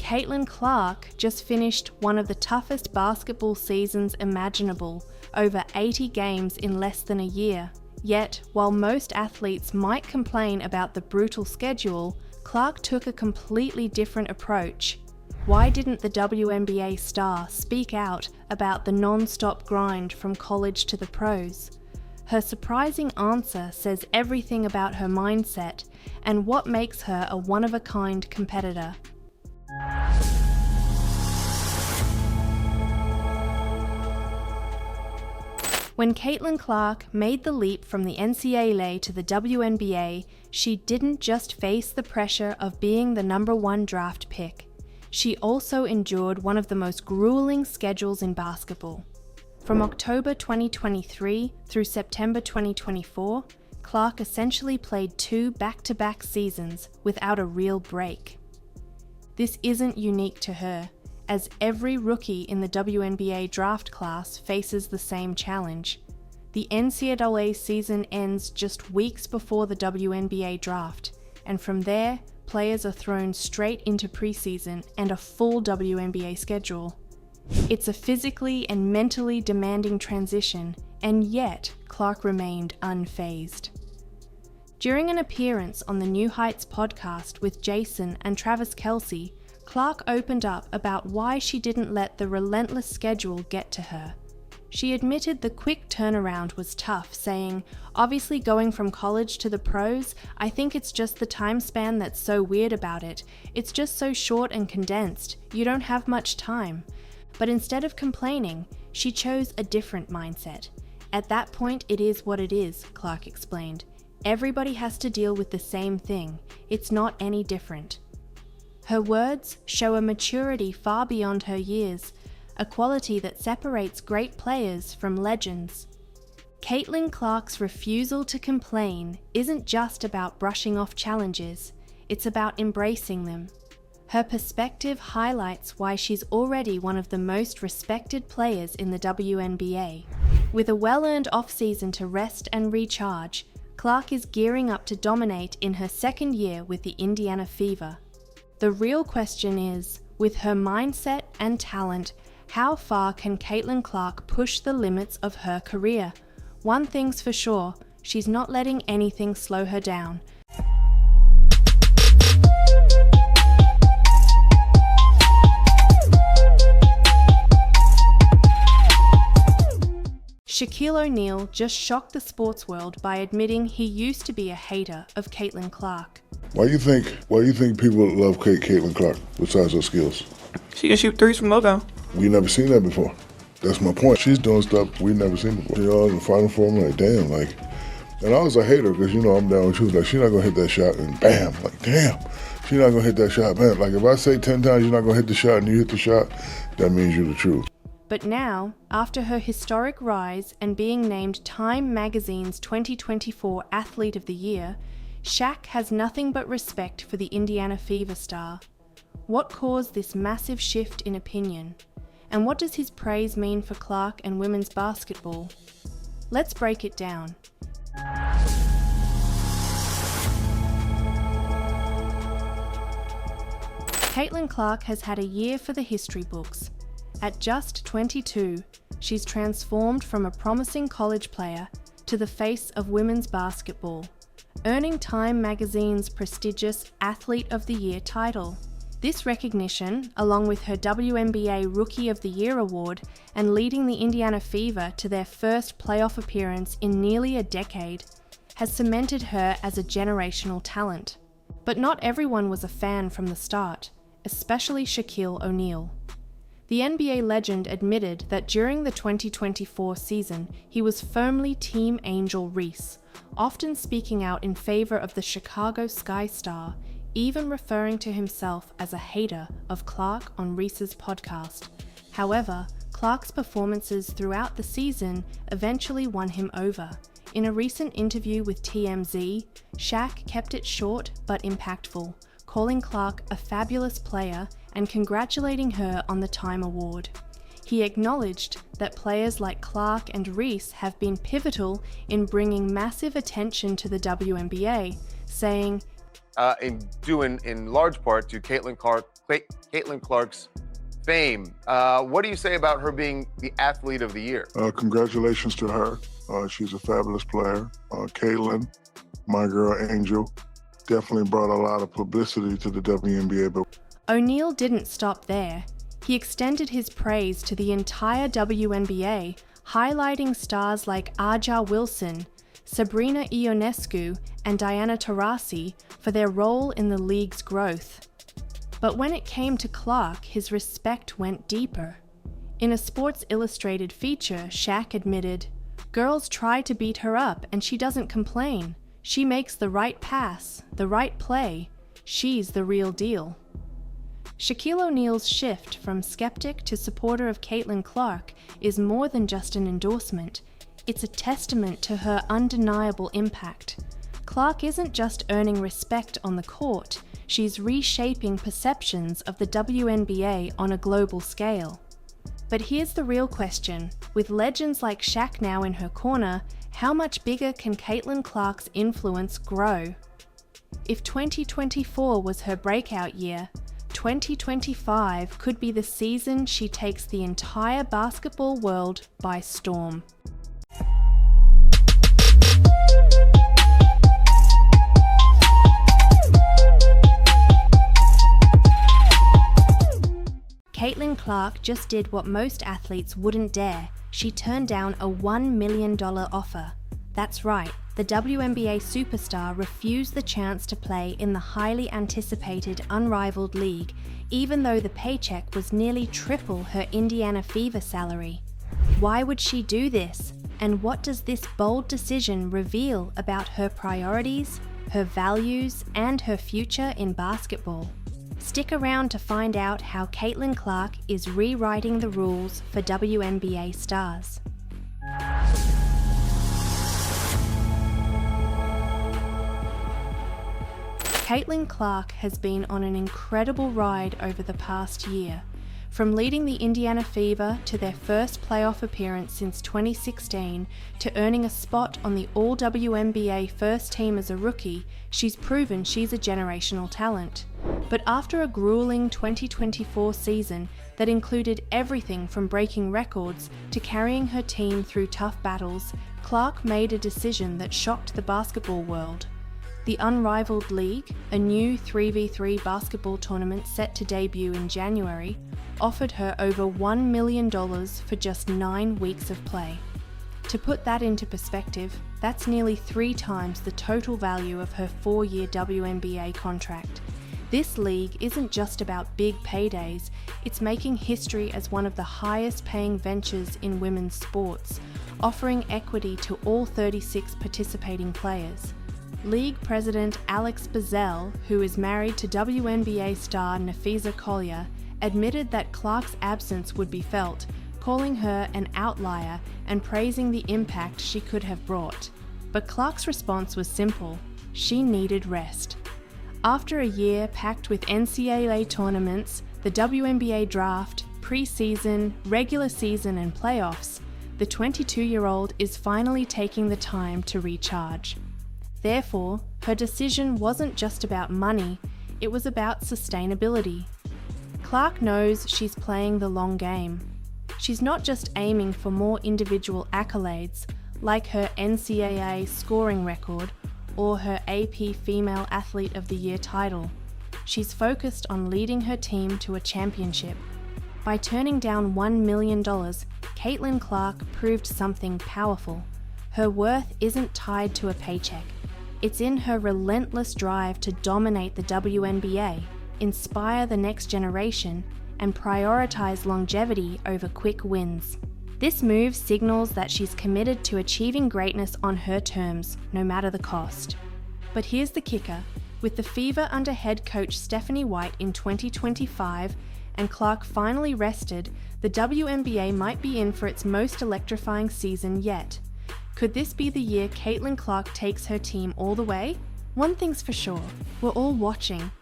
Caitlin Clark just finished one of the toughest basketball seasons imaginable, over 80 games in less than a year. Yet, while most athletes might complain about the brutal schedule, Clark took a completely different approach. Why didn't the WNBA star speak out about the non-stop grind from college to the pros? Her surprising answer says everything about her mindset and what makes her a one-of-a-kind competitor. When Caitlin Clark made the leap from the NCAA to the WNBA, she didn't just face the pressure of being the #1 draft pick. She also endured one of the most grueling schedules in basketball. From October 2023 through September 2024, Clark essentially played 2 back-to-back seasons without a real break. This isn't unique to her, as every rookie in the WNBA draft class faces the same challenge. The NCAA season ends just weeks before the WNBA draft, and from there, players are thrown straight into preseason and a full WNBA schedule. It's a physically and mentally demanding transition, and yet Clark remained unfazed. During an appearance on the New Heights podcast with Jason and Travis Kelce, Clark opened up about why she didn't let the relentless schedule get to her. She admitted the quick turnaround was tough, saying, "Obviously going from college to the pros, I think it's just the time span that's so weird about it. It's just so short and condensed. You don't have much time." But instead of complaining, she chose a different mindset. "At that point, it is what it is," Clark explained. "Everybody has to deal with the same thing. It's not any different." Her words show a maturity far beyond her years, a quality that separates great players from legends. Caitlin Clark's refusal to complain isn't just about brushing off challenges, it's about embracing them. Her perspective highlights why she's already one of the most respected players in the WNBA. With a well-earned off-season to rest and recharge, Clark is gearing up to dominate in her second year with the Indiana Fever. The real question is, with her mindset and talent, how far can Caitlin Clark push the limits of her career? One thing's for sure, she's not letting anything slow her down. Shaquille O'Neal just shocked the sports world by admitting he used to be a hater of Caitlin Clark. Why do you think people love Caitlin Clark besides her skills? She can shoot threes from logo. We never seen that before. That's my point. She's doing stuff we never seen before. You know, in the Final Four, I'm like, damn, like, and I was a hater because, you know, I'm down with truth. Like, she's not gonna hit that shot and bam, like, damn, she's not gonna hit that shot, man. Like, if I say 10 times you're not gonna hit the shot and you hit the shot, that means you're the truth. But now, after her historic rise and being named Time Magazine's 2024 Athlete of the Year, Shaq has nothing but respect for the Indiana Fever star. What caused this massive shift in opinion? And what does his praise mean for Clark and women's basketball? Let's break it down. Caitlin Clark has had a year for the history books. At just 22, she's transformed from a promising college player to the face of women's basketball, earning Time Magazine's prestigious Athlete of the Year title. This recognition, along with her WNBA Rookie of the Year award and leading the Indiana Fever to their first playoff appearance in nearly a decade, has cemented her as a generational talent. But not everyone was a fan from the start, especially Shaquille O'Neal. The NBA legend admitted that during the 2024 season, he was firmly Team Angel Reese, often speaking out in favor of the Chicago Sky Star, even referring to himself as a hater of Clark on Reese's podcast. However, Clark's performances throughout the season eventually won him over. In a recent interview with TMZ, Shaq kept it short but impactful, calling Clark a fabulous player and congratulating her on the Time Award. He acknowledged that players like Clark and Reese have been pivotal in bringing massive attention to the WNBA, saying, in large part to Caitlin Caitlin Clark's fame. What do you say about her being the Athlete of the Year? Congratulations to her. She's a fabulous player. Caitlin, my girl Angel, definitely brought a lot of publicity to the WNBA. But O'Neal didn't stop there. He extended his praise to the entire WNBA, highlighting stars like Aja Wilson, Sabrina Ionescu, and Diana Taurasi for their role in the league's growth. But when it came to Clark, his respect went deeper. In a Sports Illustrated feature, Shaq admitted, "Girls try to beat her up and she doesn't complain. She makes the right pass, the right play. She's the real deal." Shaquille O'Neal's shift from skeptic to supporter of Caitlin Clark is more than just an endorsement. It's a testament to her undeniable impact. Clark isn't just earning respect on the court, she's reshaping perceptions of the WNBA on a global scale. But here's the real question. With legends like Shaq now in her corner, how much bigger can Caitlin Clark's influence grow? If 2024 was her breakout year, 2025 could be the season she takes the entire basketball world by storm. Caitlin Clark just did what most athletes wouldn't dare. She turned down a $1 million offer. That's right, the WNBA superstar refused the chance to play in the highly anticipated unrivaled league, even though the paycheck was nearly triple her Indiana Fever salary. Why would she do this? And what does this bold decision reveal about her priorities, her values, and her future in basketball? Stick around to find out how Caitlin Clark is rewriting the rules for WNBA stars. Caitlin Clark has been on an incredible ride over the past year. From leading the Indiana Fever to their first playoff appearance since 2016 to earning a spot on the All-WNBA first team as a rookie, she's proven she's a generational talent. But after a grueling 2024 season that included everything from breaking records to carrying her team through tough battles, Clark made a decision that shocked the basketball world. The Unrivaled League, a new 3v3 basketball tournament set to debut in January, offered her over $1 million for just 9 weeks of play. To put that into perspective, that's nearly 3 times the total value of her 4-year WNBA contract. This league isn't just about big paydays, it's making history as one of the highest paying ventures in women's sports, offering equity to all 36 participating players. League President Alex Bazell, who is married to WNBA star Nafisa Collier, admitted that Clark's absence would be felt, calling her an outlier and praising the impact she could have brought. But Clark's response was simple: she needed rest. After a year packed with NCAA tournaments, the WNBA draft, preseason, regular season and playoffs, the 22-year-old is finally taking the time to recharge. Therefore, her decision wasn't just about money, it was about sustainability. Clark knows she's playing the long game. She's not just aiming for more individual accolades, like her NCAA scoring record or her AP Female Athlete of the Year title. She's focused on leading her team to a championship. By turning down $1 million, Caitlin Clark proved something powerful. Her worth isn't tied to a paycheck. It's in her relentless drive to dominate the WNBA, inspire the next generation, and prioritize longevity over quick wins. This move signals that she's committed to achieving greatness on her terms, no matter the cost. But here's the kicker. With the Fever under head coach Stephanie White in 2025 and Clark finally rested, the WNBA might be in for its most electrifying season yet. Could this be the year Caitlin Clark takes her team all the way? One thing's for sure, we're all watching.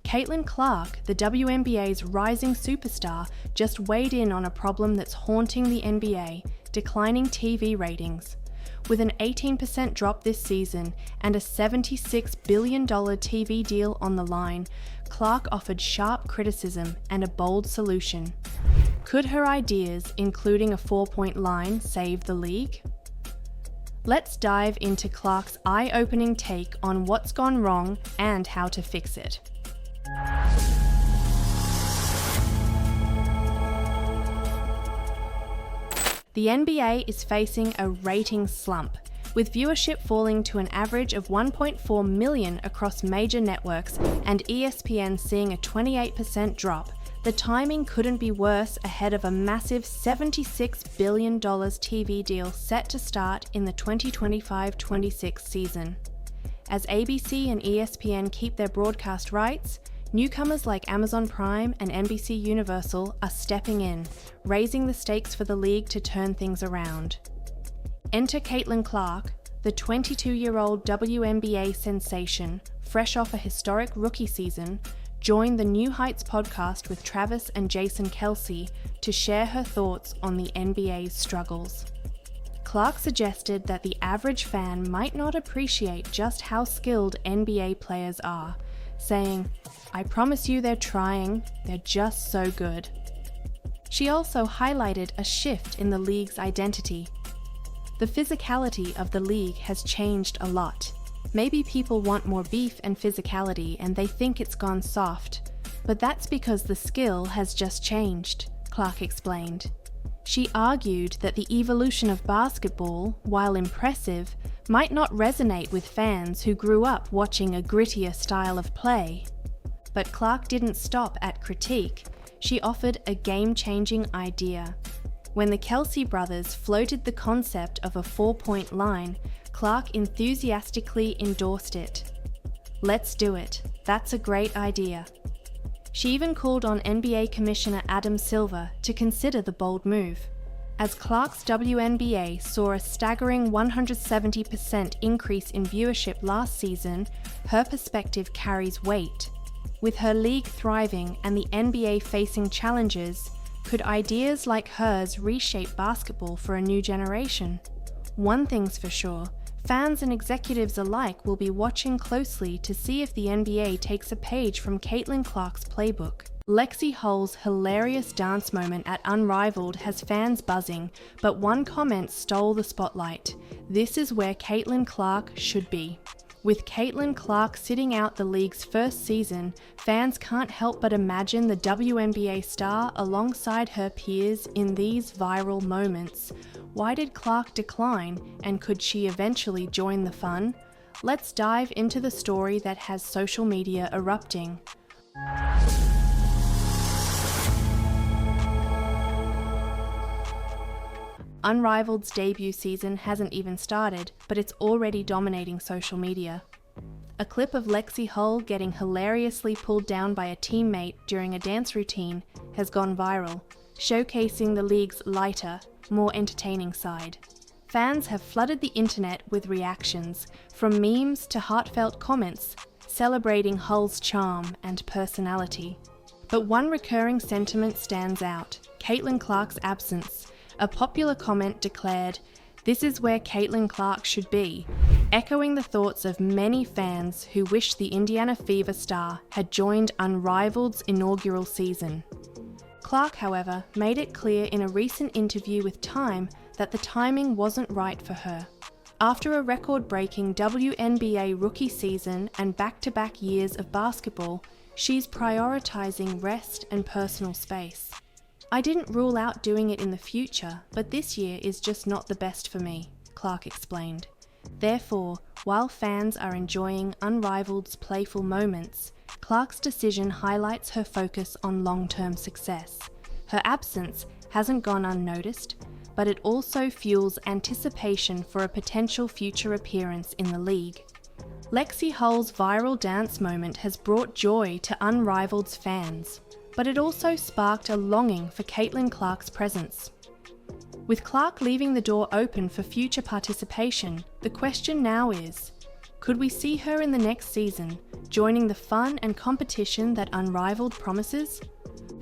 Caitlin Clark, the WNBA's rising superstar, just weighed in on a problem that's haunting the NBA, declining TV ratings. With an 18% drop this season and a $76 billion TV deal on the line, Clark offered sharp criticism and a bold solution. Could her ideas, including a 4-point line, save the league? Let's dive into Clark's eye-opening take on what's gone wrong and how to fix it. The NBA is facing a ratings slump, with viewership falling to an average of 1.4 million across major networks and ESPN seeing a 28% drop. The timing couldn't be worse ahead of a massive $76 billion TV deal set to start in the 2025-26 season. As ABC and ESPN keep their broadcast rights, newcomers like Amazon Prime and NBC Universal are stepping in, raising the stakes for the league to turn things around. Enter Caitlin Clark, the 22-year-old WNBA sensation, fresh off a historic rookie season, joined the New Heights podcast with Travis and Jason Kelce to share her thoughts on the NBA's struggles. Clark suggested that the average fan might not appreciate just how skilled NBA players are, saying, "I promise you they're trying, they're just so good." She also highlighted a shift in the league's identity. The physicality of the league has changed a lot. Maybe people want more beef and physicality and they think it's gone soft, but that's because the skill has just changed, Clark explained. She argued that the evolution of basketball, while impressive, might not resonate with fans who grew up watching a grittier style of play. But Clark didn't stop at critique. She offered a game-changing idea. When the Kelce brothers floated the concept of a 4-point line, Clark enthusiastically endorsed it. "Let's do it. That's a great idea." She even called on NBA Commissioner Adam Silver to consider the bold move. As Clark's WNBA saw a staggering 170% increase in viewership last season, her perspective carries weight. With her league thriving and the NBA facing challenges, could ideas like hers reshape basketball for a new generation? One thing's for sure, fans and executives alike will be watching closely to see if the NBA takes a page from Caitlin Clark's playbook. Lexie Hull's hilarious dance moment at Unrivaled has fans buzzing, but one comment stole the spotlight. "This is where Caitlin Clark should be." With Caitlin Clark sitting out the league's first season, fans can't help but imagine the WNBA star alongside her peers in these viral moments. Why did Clark decline, and could she eventually join the fun? Let's dive into the story that has social media erupting. Unrivaled's debut season hasn't even started, but it's already dominating social media. A clip of Lexie Hull getting hilariously pulled down by a teammate during a dance routine has gone viral, showcasing the league's lighter, more entertaining side. Fans have flooded the internet with reactions, from memes to heartfelt comments, celebrating Hull's charm and personality. But one recurring sentiment stands out: Caitlin Clark's absence. A popular comment declared, "This is where Caitlin Clark should be," echoing the thoughts of many fans who wish the Indiana Fever star had joined Unrivaled's inaugural season. Clark, however, made it clear in a recent interview with Time that the timing wasn't right for her. After a record-breaking WNBA rookie season and back-to-back years of basketball, she's prioritizing rest and personal space. "I didn't rule out doing it in the future, but this year is just not the best for me," Clark explained. Therefore, while fans are enjoying Unrivaled's playful moments, Clark's decision highlights her focus on long-term success. Her absence hasn't gone unnoticed, but it also fuels anticipation for a potential future appearance in the league. Lexie Hull's viral dance moment has brought joy to Unrivaled's fans, but it also sparked a longing for Caitlin Clark's presence. With Clark leaving the door open for future participation, the question now is, could we see her in the next season, joining the fun and competition that Unrivaled promises?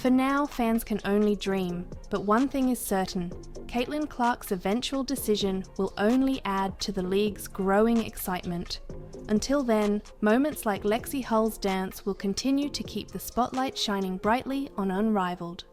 For now, fans can only dream, but one thing is certain, Caitlin Clark's eventual decision will only add to the league's growing excitement. Until then, moments like Lexi Hull's dance will continue to keep the spotlight shining brightly on Unrivaled.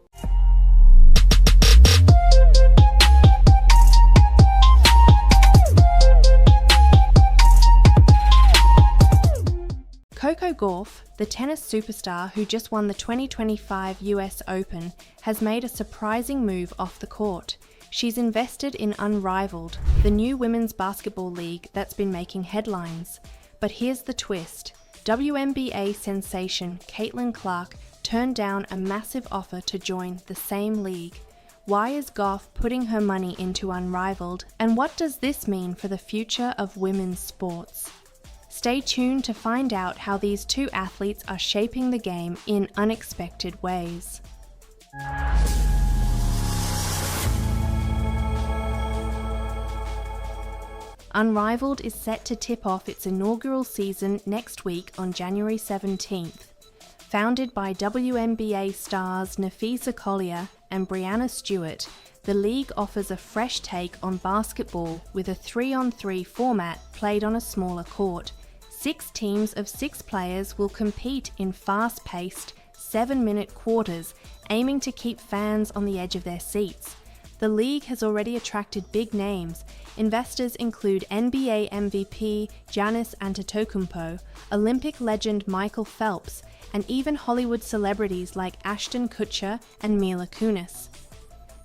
Coco Gauff, the tennis superstar who just won the 2025 US Open, has made a surprising move off the court. She's invested in Unrivaled, the new women's basketball league that's been making headlines. But here's the twist. WNBA sensation Caitlin Clark turned down a massive offer to join the same league. Why is Gauff putting her money into Unrivaled, and what does this mean for the future of women's sports? Stay tuned to find out how these two athletes are shaping the game in unexpected ways. Unrivaled is set to tip off its inaugural season next week on January 17th. Founded by WNBA stars Nafisa Collier and Brianna Stewart, the league offers a fresh take on basketball with a 3-on-3 format played on a smaller court. 6 teams of 6 players will compete in fast-paced, 7-minute quarters, aiming to keep fans on the edge of their seats. The league has already attracted big names. Investors include NBA MVP Giannis Antetokounmpo, Olympic legend Michael Phelps, and even Hollywood celebrities like Ashton Kutcher and Mila Kunis.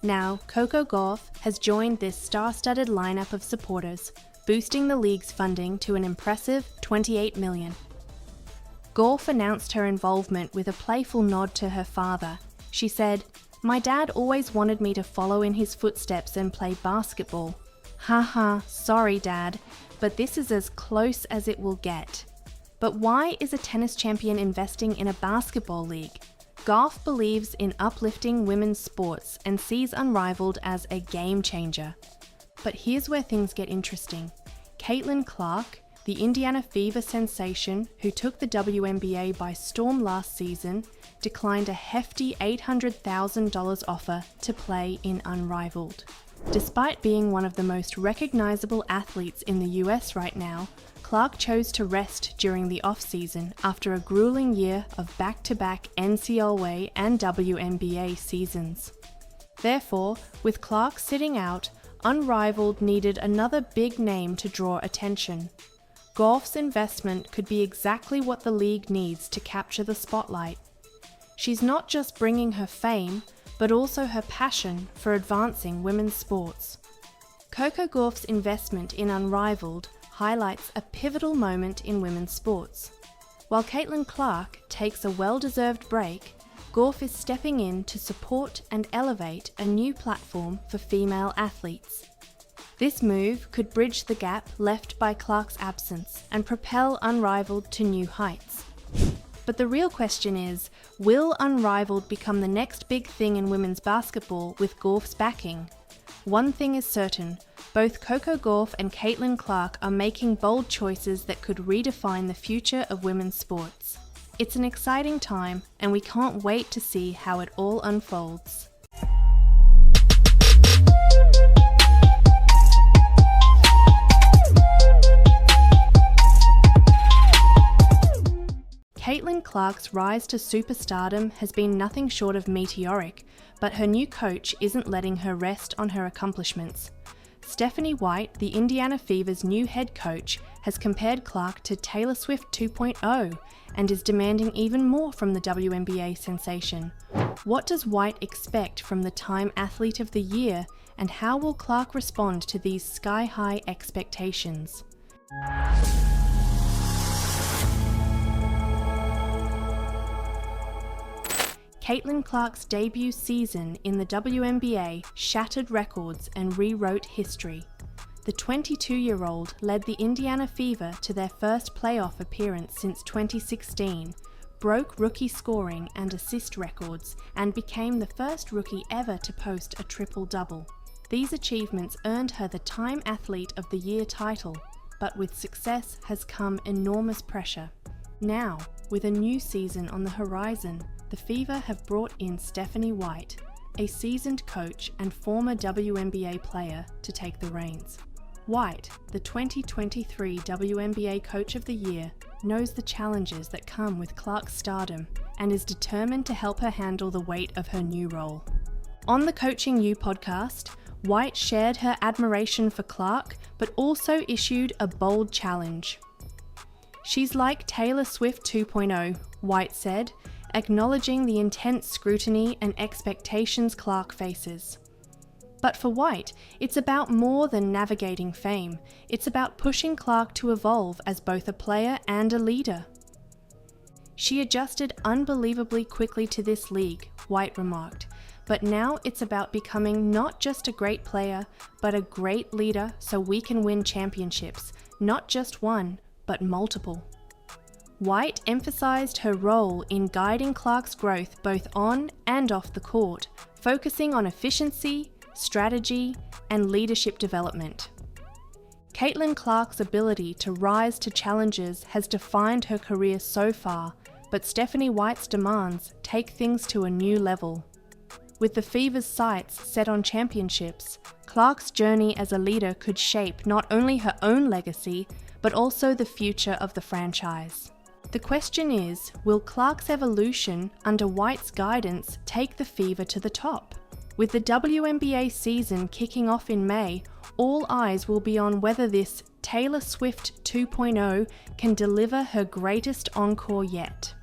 Now, Coco Gauff has joined this star-studded lineup of supporters, boosting the league's funding to an impressive $28 million. Gauff announced her involvement with a playful nod to her father. She said, "My dad always wanted me to follow in his footsteps and play basketball. Haha, sorry dad, but this is as close as it will get." But why is a tennis champion investing in a basketball league? Gauff believes in uplifting women's sports and sees Unrivaled as a game changer. But here's where things get interesting. Caitlin Clark, the Indiana Fever sensation who took the WNBA by storm last season, declined a hefty $800,000 offer to play in Unrivaled. Despite being one of the most recognizable athletes in the US right now, Clark chose to rest during the off-season after a grueling year of back-to-back NCAA and WNBA seasons. Therefore, with Clark sitting out, Unrivaled needed another big name to draw attention. Gauff's investment could be exactly what the league needs to capture the spotlight. She's not just bringing her fame, but also her passion for advancing women's sports. Coco Gauff's investment in Unrivaled highlights a pivotal moment in women's sports. While Caitlin Clark takes a well-deserved break, Gauff is stepping in to support and elevate a new platform for female athletes. This move could bridge the gap left by Clark's absence and propel Unrivaled to new heights. But the real question is, will Unrivaled become the next big thing in women's basketball with Gauff's backing? One thing is certain, both Coco Gauff and Caitlin Clark are making bold choices that could redefine the future of women's sports. It's an exciting time, and we can't wait to see how it all unfolds. Caitlin Clark's rise to superstardom has been nothing short of meteoric, but her new coach isn't letting her rest on her accomplishments. Stephanie White, the Indiana Fever's new head coach, has compared Clark to Taylor Swift 2.0 and is demanding even more from the WNBA sensation. What does White expect from the Time Athlete of the Year, and how will Clark respond to these sky-high expectations? Caitlin Clark's debut season in the WNBA shattered records and rewrote history. The 22-year-old led the Indiana Fever to their first playoff appearance since 2016, broke rookie scoring and assist records, and became the first rookie ever to post a triple-double. These achievements earned her the Time Athlete of the Year title, but with success has come enormous pressure. Now, with a new season on the horizon, the Fever have brought in Stephanie White, a seasoned coach and former WNBA player, to take the reins. White, the 2023 WNBA Coach of the Year, knows the challenges that come with Clark's stardom and is determined to help her handle the weight of her new role. On the Coaching You podcast, White shared her admiration for Clark, but also issued a bold challenge. "She's like Taylor Swift 2.0, White said, acknowledging the intense scrutiny and expectations Clark faces. But for White, it's about more than navigating fame. It's about pushing Clark to evolve as both a player and a leader. She adjusted unbelievably quickly to this league, White remarked, but now it's about becoming not just a great player, but a great leader so we can win championships, not just one, but multiple." White emphasized her role in guiding Clark's growth both on and off the court, focusing on efficiency, strategy, and leadership development. Caitlin Clark's ability to rise to challenges has defined her career so far, but Stephanie White's demands take things to a new level. With the Fever's sights set on championships, Clark's journey as a leader could shape not only her own legacy, but also the future of the franchise. The question is, will Clark's evolution under White's guidance take the Fever to the top? With the WNBA season kicking off in May, all eyes will be on whether this Taylor Swift 2.0 can deliver her greatest encore yet.